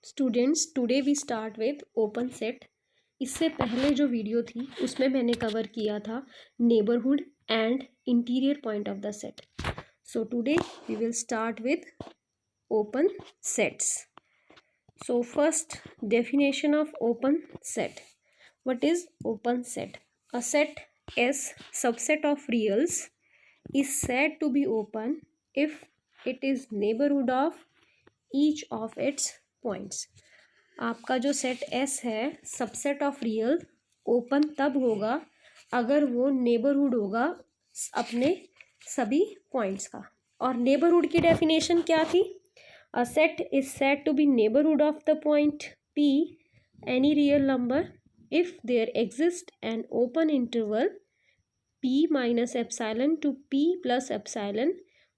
Students today we start with open set. इससे पहले जो वीडियो थी उसमें मैंने कवर किया था neighbourhood and interior point of the set. So today we will start with open sets. So first definition of open set. What is open set? A set S subset of reals is said to be open if it is neighborhood of each of its points. आपका जो set S है subset of real open तब होगा अगर वो neighbourhood होगा अपने सभी पॉइंट्स का। और नेबरहुड की डेफिनेशन क्या थी? A set is said to be neighbourhood of the point P any real number if there exists an open interval P minus epsilon to P plus epsilon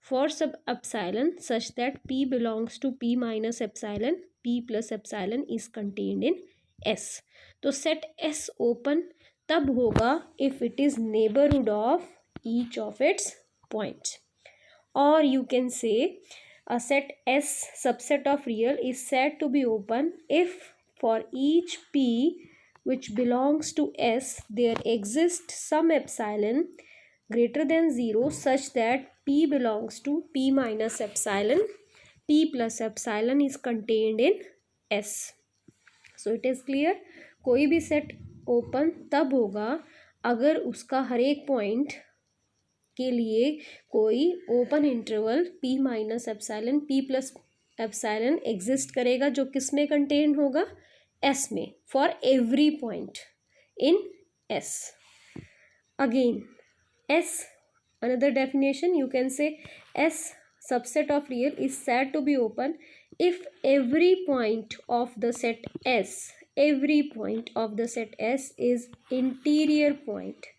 for sub epsilon such that P belongs to P minus epsilon, P plus epsilon is contained in S. तो set S open तब होगा if it is neighborhood of each of its points. Or you can say a set S subset of real is said to be open if for each P which belongs to S there exists some epsilon greater than 0 such that P belongs to P minus epsilon, P plus epsilon is contained in S. So it is clear, कोई भी set open तब होगा अगर उसका हर एक point के लिए कोई open interval P minus epsilon P plus epsilon exist करेगा जो किस में कंटेन होगा? S में, for every point in S. Again S, another definition you can say S subset of real is said to be open if every point of the set S, every point of the set S is interior point.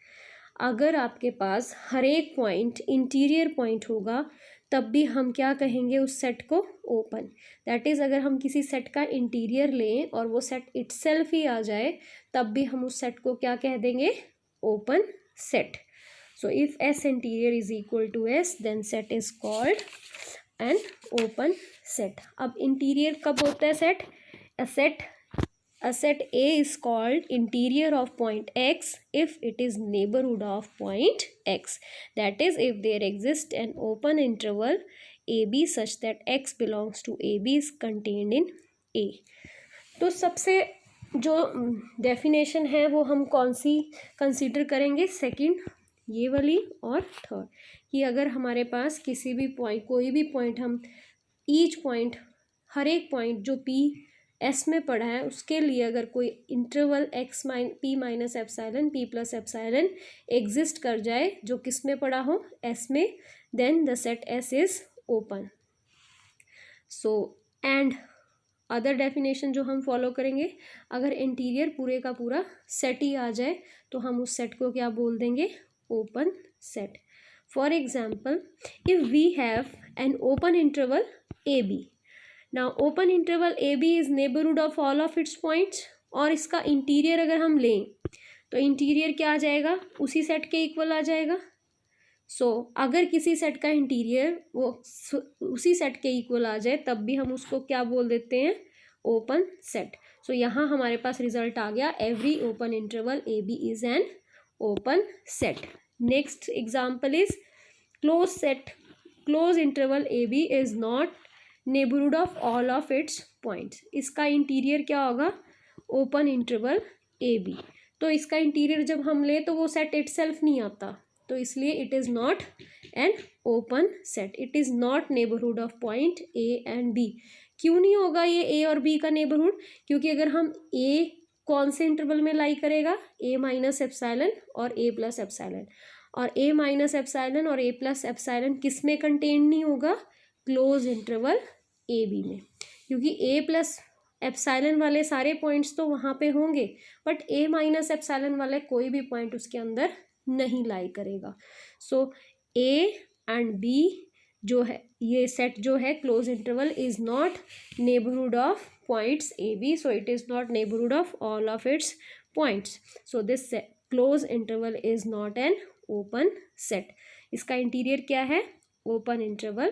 अगर आपके पास हर एक point interior point होगा तब भी हम क्या कहेंगे उस सेट को? ओपन. दैट इज़ अगर हम किसी सेट का इंटीरियर लें और वो सेट इटसेल्फ ही आ जाए तब भी हम उस सेट को क्या कह देंगे? Open set. So if S interior is equal to S then set is called an open set. अब interior कब होता है set? A set A is called interior of point X if it is neighborhood of point X. That is if there exists an open interval AB such that X belongs to AB is contained in A. तो सबसे जो definition है वो हम कौन सी consider करेंगे? Second, ये वाली, और थर्ड, कि अगर हमारे पास किसी भी पॉइंट, कोई भी पॉइंट, हम ईच पॉइंट, हर एक पॉइंट जो P S में पड़ा है उसके लिए अगर कोई interval P minus epsilon P plus epsilon exist कर जाए जो किस में पड़ा हो? S में, then the set S is open. So and other definition जो हम फॉलो करेंगे, अगर इंटीरियर पूरे का पूरा सेट ही आ जाए तो हम उस सेट को क्या बोल देंगे? Open set. For example, if we have an open interval AB. Now open interval AB is neighbourhood of all of its points. और इसका इंटीरियर अगर हम लें तो इंटीरियर क्या आ जाएगा? उसी सेट के इक्वल आ जाएगा. सो अगर किसी सेट का इंटीरियर वो उसी सेट के इक्वल आ जाए तब भी हम उसको क्या बोल देते हैं? Open set. सो यहाँ हमारे पास रिजल्ट आ गया, every open interval AB is an open set. Next example is close set. Close interval AB is not neighbourhood of all of its points. इसका इंटीरियर क्या होगा? Open interval AB. तो इसका interior जब हम ले तो वो सेट इटसेल्फ नहीं आता, तो इसलिए it is not an open set. It is not neighbourhood of point A and B. क्यों नहीं होगा ये A और B का नेबरहुड? क्योंकि अगर हम A कौन से इंटरवल में लाई करेगा? A माइनस एप्साइलन और A प्लस एप्साइलन. और A माइनस एप्साइलन और A प्लस एप्साइलन किस में कंटेन नहीं होगा? क्लोज इंटरवल AB में. क्योंकि A प्लस एप्साइलन वाले सारे पॉइंट्स तो वहाँ पे होंगे बट A माइनस एप्साइलन वाले कोई भी पॉइंट उसके अंदर नहीं लाई करेगा. सो A एंड B जो है, ये सेट जो है close interval is not neighbourhood of points AB, so it is not neighbourhood of all of its points. So this close interval is not an open set. इसका interior क्या है? Open interval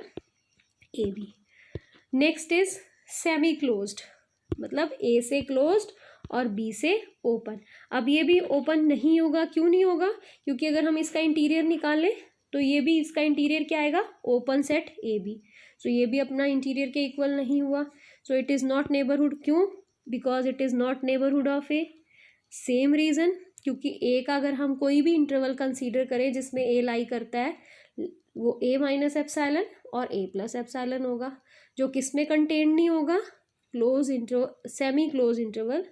AB. Next is semi closed. मतलब ए से closed और B से open. अब ये भी ओपन नहीं होगा, क्यों नहीं होगा? क्योंकि अगर हम इसका इंटीरियर निकालें तो ये भी इसका इंटीरियर क्या आएगा? Open set A B. So ये भी अपना इंटीरियर के इक्वल नहीं हुआ। So it is not neighbourhood. क्यों? Because it is not neighbourhood of A. Same reason, क्योंकि ए का अगर हम कोई भी इंटरवल कंसीडर करें जिसमें ए लाई करता है, वो ए माइनस एप्साइलन और ए प्लस एप्साइलन होगा, जो किस में कंटेन नहीं होगा? Close semi close interval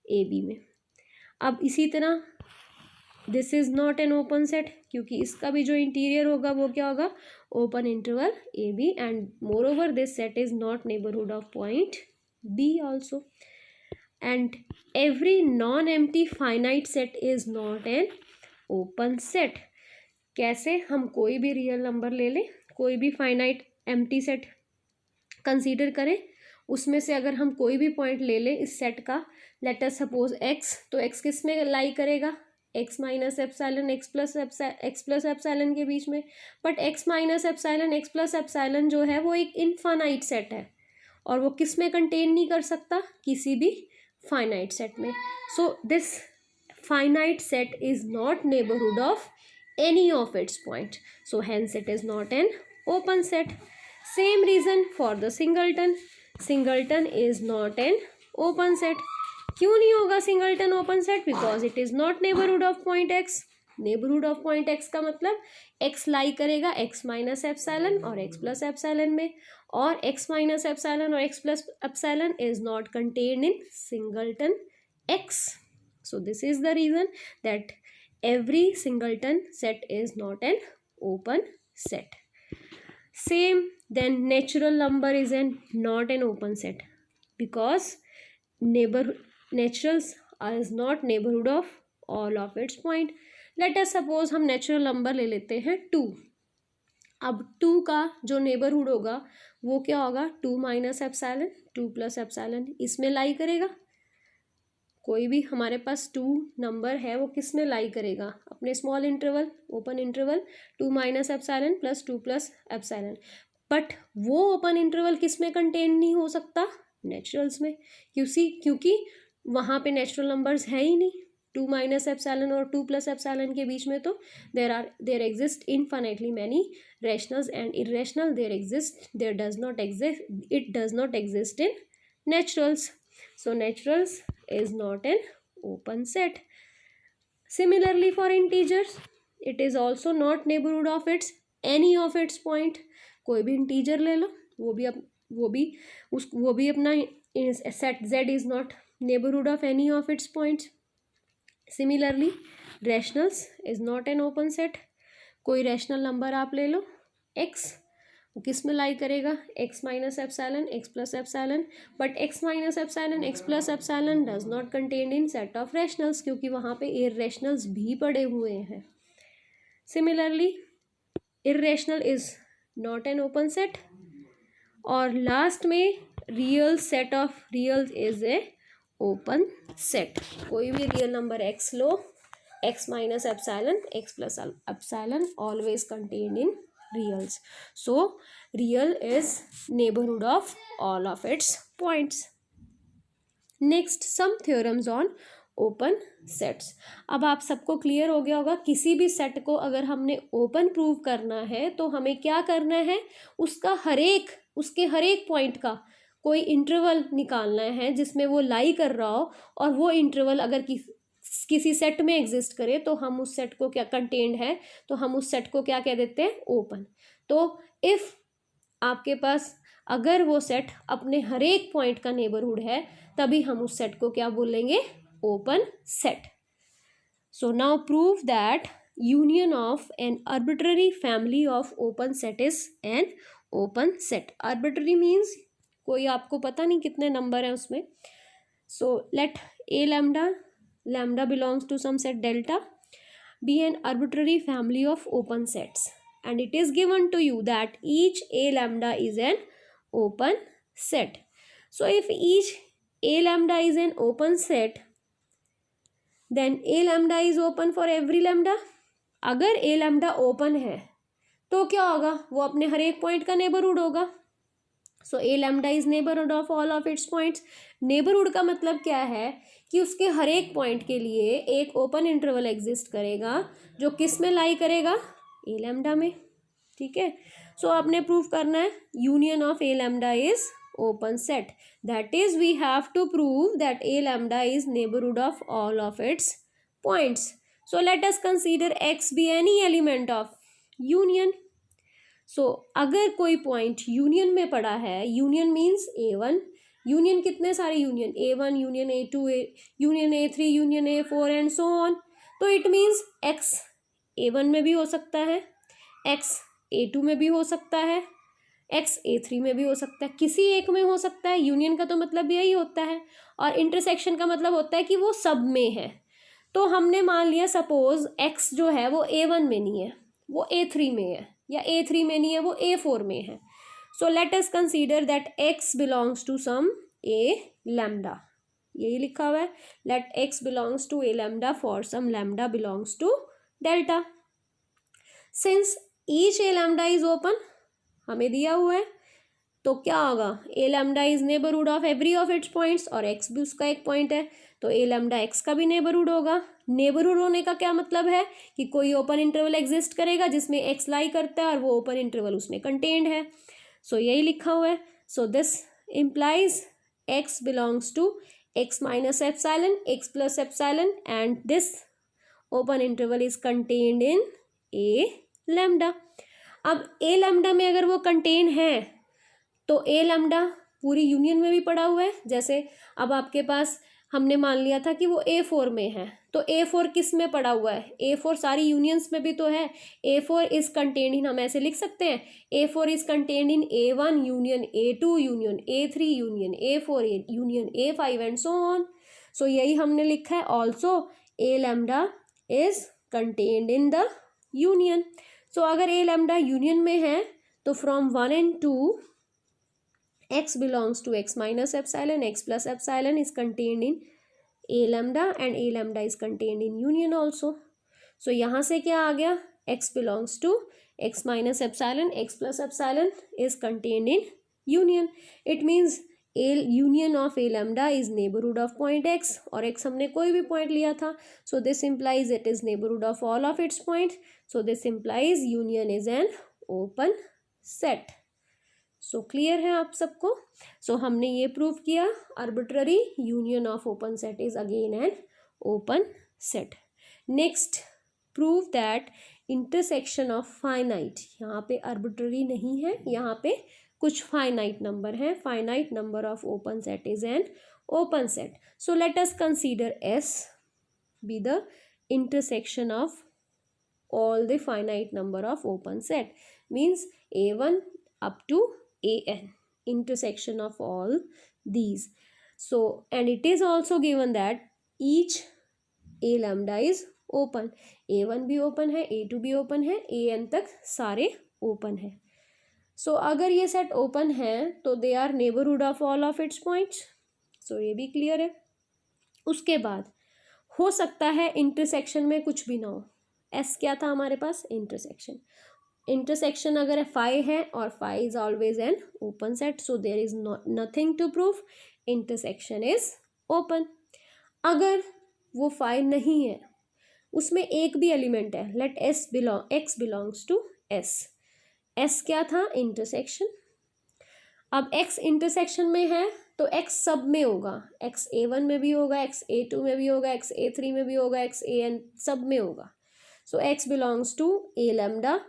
A B में। अब इसी तरह this is not an open set, क्योंकि इसका भी जो इंटीरियर होगा वो क्या होगा? Open interval A B, and moreover this set is not neighbourhood of point B also. And every non empty finite set is not an open set. कैसे? हम कोई भी रियल नंबर ले लें, कोई भी फाइनाइट एम्प्टी सेट कंसीडर करें, उसमें से अगर हम कोई भी पॉइंट ले लें इस सेट का, लेट अस सपोज एक्स, तो एक्स किस में लाई करेगा? X minus epsilon x plus epsilon के बीच में। But x minus epsilon x plus epsilon जो है वो एक इनफाइनाइट सेट है, और वो किस में कंटेन नहीं कर सकता? किसी भी फाइनाइट सेट में। So this finite set is not neighbourhood of any of its point, so hence it is not an open set. Same reason for the singleton is not an open set. क्यों नहीं होगा singleton open set? Because it is not neighbourhood of point x. Neighbourhood of point x का मतलब x लाई करेगा x minus epsilon और x plus epsilon में, और x minus epsilon और x plus epsilon is not contained in singleton x. So this is the reason that every singleton set is not an open set. Same, then natural number is not an open set, because naturals is not neighborhood of all of its point. Let us suppose हम natural number ले लेते हैं 2. अब 2 का जो neighbourhood होगा वो क्या होगा? 2 माइनस एप्साइलन 2 प्लस एप्साइलन, इसमें लाई करेगा। कोई भी हमारे पास 2 नंबर है वो किस में लाई करेगा? अपने small interval open interval 2 minus epsilon plus 2 plus epsilon. But वो ओपन इंटरवल किस में कंटेन नहीं हो सकता? नेचुरल्स में, क्योंकि वहाँ पे नेचुरल नंबर्स है ही नहीं। 2 माइनस एप्साइलन और 2 प्लस एप्साइलन के बीच में तो there exist infinitely many rationals and irrational it does not exist in naturals. So naturals is not an open set. Similarly for integers, it is also not neighborhood of any of its point. कोई भी integer ले लो, वो भी अपना set z is not neighborhood of any of its points. Similarly, rationals is not an open set. कोई rational number आप ले लो x, वो किस में लाई करेगा? X minus epsilon x plus epsilon, but x minus epsilon x plus epsilon does not contain in set of rationals, क्योंकि वहाँ पे इर्रेशनल्स भी पड़े हुए हैं. Similarly irrational is not an open set. और लास्ट में real set of real is a open set. कोई भी real number x low, x minus epsilon x plus epsilon always contained in reals. So real is neighborhood of all of its points. Next, some theorems on open sets. अब आप सबको clear हो गया होगा, किसी भी सेट को अगर हमने ओपन प्रूव करना है तो हमें क्या करना है? उसके हर एक पॉइंट का कोई इंटरवल निकालना है जिसमें वो लाई कर रहा हो, और वो इंटरवल अगर किसी सेट में एग्जिस्ट करे तो हम उस सेट को क्या कंटेन्ड है, तो हम उस सेट को क्या कह देते हैं? ओपन. तो इफ आपके पास अगर वो सेट अपने हर एक पॉइंट का नेबरहुड है तभी हम उस सेट को क्या बोलेंगे? Open set. So now prove that union of N arbitrary family of open set is an open set. Arbitrary means कोई आपको पता नहीं कितने नंबर हैं उसमें. So let A lambda belongs to some set delta be an arbitrary family of open sets, and it is given to you that each a lambda is an open set. So if each a lambda is an open set, then a lambda is open for every lambda. अगर a lambda open है तो क्या होगा? वो अपने हर एक point का neighbourhood होगा. So A lambda is neighbourhood of all of its points. Neighbourhood का मतलब क्या है कि उसके हर एक पॉइंट के लिए एक ओपन इंटरवल एग्जिस्ट करेगा जो किस में लाई करेगा, ए लैम्डा में। ठीक है, सो आपने प्रूव करना है union of A lambda is open set, that is we have to prove that A lambda is neighbourhood of all of its points. So let us consider X be any element of union. So अगर कोई point union में पड़ा है, union means A1, union कितने सारे union, A1 union A2 union A3 union A4 and so on, तो it means x A1 में भी हो सकता है, x A2 में भी हो सकता है, x A3 में भी हो सकता है, किसी एक में हो सकता है। यूनियन का तो मतलब यही होता है, और इंटरसेक्शन का मतलब होता है कि वो सब में है। तो हमने मान लिया सपोज x जो है वो A1 में नहीं है, वो A3 में है, या A3 में नहीं है, वो A4 में है। So let us consider that x belongs to some a lambda, यही लिखा हुआ है, let x belongs to a lambda for some lambda belongs to delta. Since each a lambda is open, हमें दिया हुआ है, तो क्या होगा, A lambda is neighbourhood of every of its points, और एक्स भी उसका एक पॉइंट है, तो ए लैम्डा एक्स का भी नेबरहुड होगा। नेबरहुड होने का क्या मतलब है कि कोई ओपन इंटरवल एग्जिस्ट करेगा जिसमें एक्स लाई करता है और वो ओपन इंटरवल उसमें कंटेन्ड है। सो यही लिखा हुआ है। So this implies X belongs to X minus epsilon, X plus epsilon, and this open interval is contained in A lambda. अब ए लैम्डा में अगर वो कंटेन है तो ए लैम्डा पूरी यूनियन में भी पड़ा हुआ है। जैसे अब आपके पास हमने मान लिया था कि वो A4 में है, तो A4 किस में पड़ा हुआ है, A4 सारी यूनियंस में भी तो है। A4 इज कंटेन्ड इन, हम ऐसे लिख सकते हैं, A4 is contained in A1 union A2 union A3 union A4 union A5 and so on. So यही हमने लिखा है, also A lambda is contained in the union. So अगर ए लैम्डा यूनियन में है तो from 1 and 2 x belongs to x minus epsilon, x plus epsilon is contained in a lambda and a lambda is contained in union also. So यहाँ से क्या आ गया, x belongs to x minus epsilon, x plus epsilon is contained in union. It means a union of a lambda is neighborhood of point x, और x हमने कोई भी point लिया था, so this implies it is neighborhood of all of its points. So this implies union is an open set. So clear है आप सबको। सो हमने ये प्रूव किया, arbitrary union of open set is again an open set. Next, prove that intersection of finite, यहाँ पे arbitrary नहीं है, यहाँ पे कुछ फाइनाइट नंबर है, finite number of open set is an open set. So let us consider S be the intersection of all the finite number of open set, means A1 up to AN, intersection of all these. So and it is also given that each A lambda is open, A1 भी open है, A2 भी open है, AN तक सारे open है। So अगर ये set open है तो they are neighborhood of all of its points। So ये भी clear है। उसके बाद हो सकता है intersection में कुछ भी ना हो, एस क्या था हमारे पास, इंटरसेक्शन। इंटरसेक्शन अगर फाई है और phi is always an open set, so there is nothing to prove, intersection is open. अगर वो फाई नहीं है, उसमें एक भी एलिमेंट है, let S belong X belongs to S, S क्या था, इंटरसेक्शन। अब एक्स इंटरसेक्शन में है तो एक्स सब में होगा, एक्स A1 में भी होगा, एक्स A2 में भी होगा, एक्स A3 में भी होगा, एक्स AN सब में होगा। So X belongs to A lambda.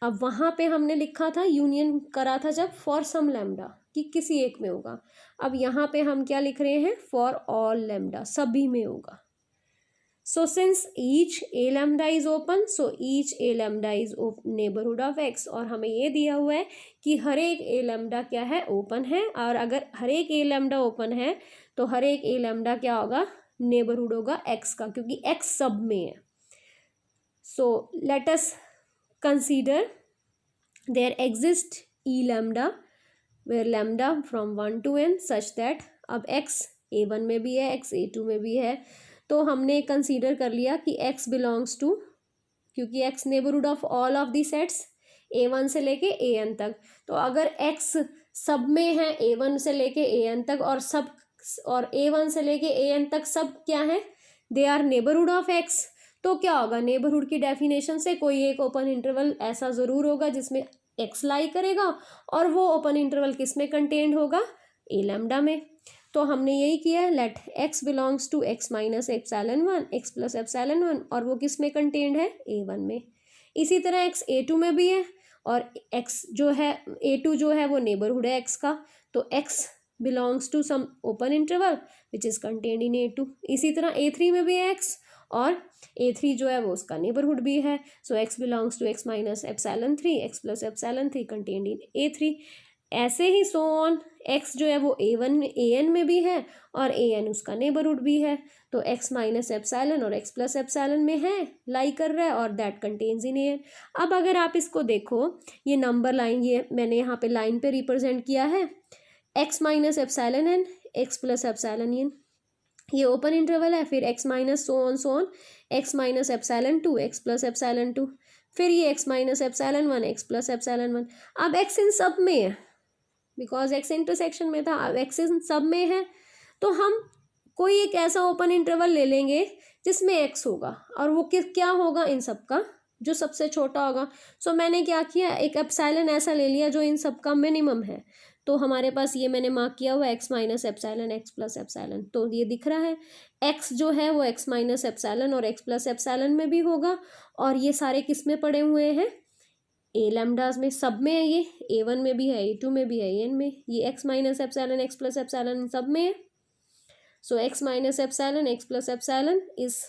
अब वहाँ पे हमने लिखा था, यूनियन करा था जब, फॉर सम लैम्डा, कि किसी एक में होगा। अब यहाँ पे हम क्या लिख रहे हैं, फॉर ऑल लैम्डा, सभी में होगा। So since each A lambda is open, so each A lambda is neighbourhood of x, और हमें ये दिया हुआ है कि हर एक ए लैम्डा क्या है, ओपन है, और अगर हर एक ए लैम्डा ओपन है तो हर एक ए लैम्डा क्या होगा, नेबरहुड होगा एक्स का, क्योंकि एक्स सब में है। So let us consider there exists E lambda where lambda from 1 to n such that अब x A1 में भी है, x A2 में भी है, तो हमने कंसीडर कर लिया कि x बिलोंग्स टू, क्योंकि x neighbourhood of all of the sets A1 से लेके AN तक, तो अगर x सब में है A1 से लेके AN तक, और A1 से लेके AN तक सब क्या है, they are neighbourhood of X। तो क्या होगा, नेबरहुड की डेफिनेशन से कोई एक ओपन इंटरवल ऐसा ज़रूर होगा जिसमें X लाई करेगा, और वो ओपन इंटरवल किस में कंटेंड होगा, A लैम्डा में। तो हमने यही किया है, let X belongs to X minus epsilon 1 X plus epsilon 1, और वो किस में कंटेंड है, A1 में। इसी तरह X A2 में भी है, और X जो है A2 जो है वो नेबरहुड है X का, तो X belongs to some open interval which is contained in A2। इसी तरह A3 में भी है X, और A3 जो है वो उसका नेबरहुड भी है, so X belongs to X minus epsilon 3 X plus epsilon 3 contained in A3। ऐसे ही सो ऑन, X जो है वो A1 में AN में भी है, और AN उसका नेबरहुड भी है, तो X माइनस एप्सिलॉन और X प्लस एप्सिलॉन में है, लाई कर रहा है, और दैट कंटेन्स इन AN। अब अगर आप इसको देखो, ये नंबर लाइन, ये मैंने यहाँ पे लाइन पे रिप्रेजेंट किया है, X minus epsilon n X plus epsilon n, ये ओपन इंटरवल है। फिर X minus so on X minus epsilon 2 X plus epsilon 2, फिर ये X minus epsilon 1 X plus epsilon 1। अब X इन सब में है, बिकॉज X इंटरसेक्शन में था, अब X इन सब में है, तो हम कोई एक ऐसा ओपन इंटरवल ले लेंगे जिसमें X होगा, और वो क्या होगा, इन सब का जो सबसे छोटा होगा। सो मैंने क्या किया, एक एप्सिलॉन ऐसा ले लिया जो इन सब का मिनिमम है, तो हमारे पास ये मैंने मार्क किया हुआ X minus epsilon X plus epsilon, तो ये दिख रहा है X जो है वो X माइनस एप्सिलॉन और X प्लस एप्सिलॉन में भी होगा, और ये सारे किस में पड़े हुए हैं, A लैम्डाज में, सब में है, ये A1 में भी है, A2 में भी है, AN में, ये X minus epsilon X plus epsilon सब में है। So X minus epsilon X plus epsilon is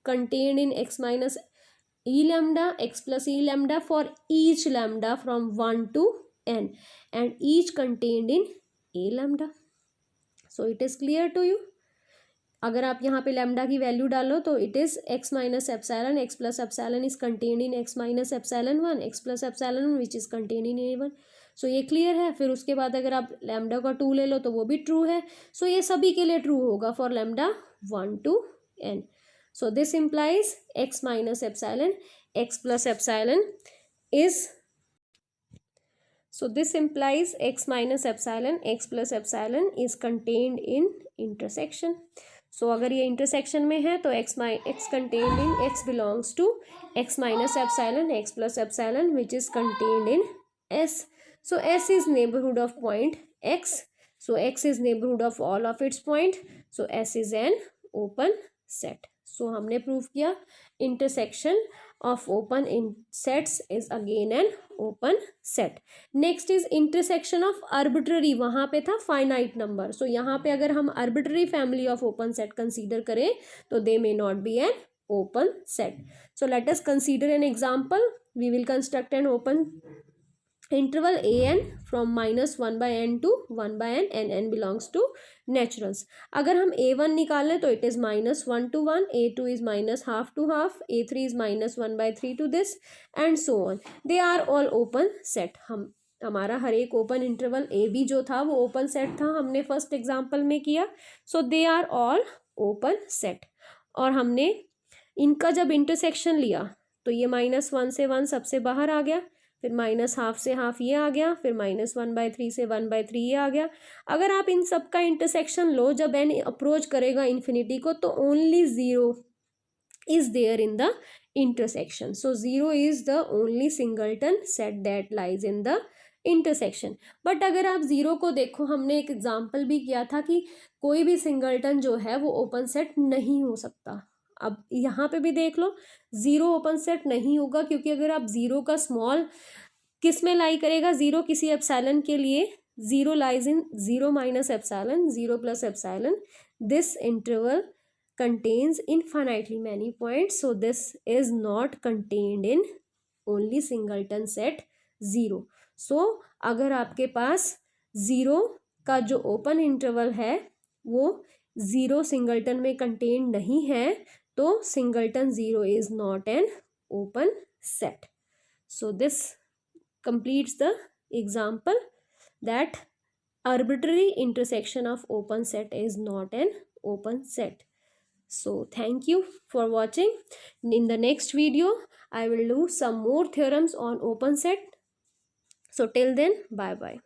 contained in X minus E lambda X plus E lambda for each lambda from 1 to n, and each contained in A lambda. So it is clear to you. अगर आप यहाँ पे lambda की value डालो तो it is X minus epsilon X plus epsilon is contained in X minus epsilon 1 X plus epsilon 1 which is contained in A1। सो ये clear है। फिर उसके बाद अगर आप लैम्डा का 2 ले लो तो वो भी ट्रू है। सो ये सभी के लिए ट्रू होगा for lambda 1 to n। So this implies X minus epsilon X plus epsilon is, so this implies X minus epsilon X plus epsilon is contained in intersection. So अगर ये intersection में है तो X contained in X belongs to X minus epsilon X plus epsilon which is contained in S. So S is neighborhood of point X. So X is neighborhood of all of its point. So S is an open set. So हमने prove किया intersection of open in sets is again an open set. Next is intersection of arbitrary, वहाँ पे था finite number. So यहाँ पे अगर हम arbitrary family of open set consider करें तो they may not be an open set. So let us consider an example. We will construct an open interval an from minus 1 by n to 1 by n and n belongs to naturals. अगर हम a1 निकालें तो it is minus 1 to 1, a2 is minus half to half, a3 is minus 1 by 3 to this and so on. They are all open set. हमारा हर एक open interval A B जो था वो open set था, हमने first example में किया. So they are all open set. और हमने इनका जब इंटरसेक्शन लिया तो ये -1 से 1 सबसे बाहर आ गया, फिर -½ से ½ ये आ गया, फिर -1/3 से 1/3 ये आ गया. अगर आप इन सब का इंटरसेक्शन लो जब n अप्रोच करेगा इन्फिनिटी को तो only 0 is there in the intersection. So 0 is the only singleton set that lies in the intersection. But अगर आप 0 को देखो, हमने एक एग्जाम्पल भी किया था कि कोई भी सिंगलटन जो है वो ओपन सेट नहीं हो सकता. अब यहाँ पे भी देख लो 0 ओपन सेट नहीं होगा, क्योंकि अगर आप 0 का स्मॉल किस में लाई करेगा, 0 किसी एप्सिलॉन के लिए 0 lies in 0 minus epsilon 0 plus epsilon. This interval contains infinitely many points, so this is not contained in only singleton set 0. so अगर आपके पास 0 का जो ओपन इंटरवल है वो 0 सिंगलटन में कंटेन नहीं है तो singleton 0 is not an open set. So this completes the example that arbitrary intersection of open set is not an open set. So thank you for watching. In the next video I will do some more theorems on open set. So till then, bye bye.